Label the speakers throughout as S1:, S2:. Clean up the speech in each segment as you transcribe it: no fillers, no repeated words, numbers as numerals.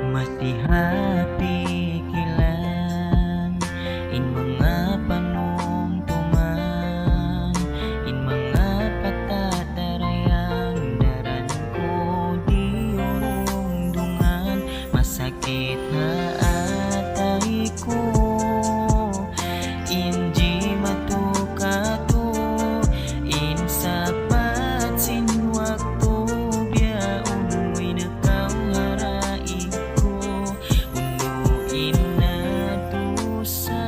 S1: Masihati kilan in mga panumtuman, in mga patatarayang daran ko di urungdungan. Masakit na atay ko inji matukato in sapat sin waktu biya unoy nakaw harai ko unuin na dusa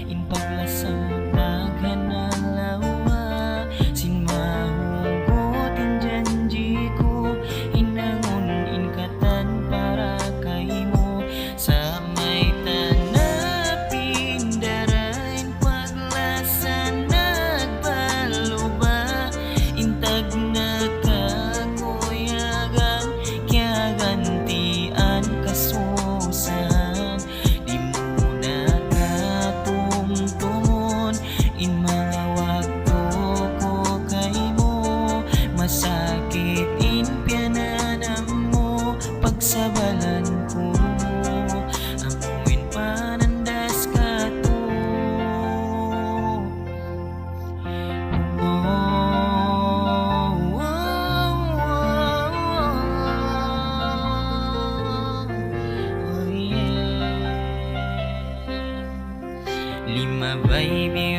S1: in paglasam daghan na lawa sin mahugot in janji ko hinangon in katan para kay mo sa may tanapin darain paglasan nagbaluba intag nakakuyagan kaya gantian kasusahan di mo nakatumtumon in mga wakto ko kay mo masakit in piyananam mo pagsabalan ko amuin panandas ka to. Lima baby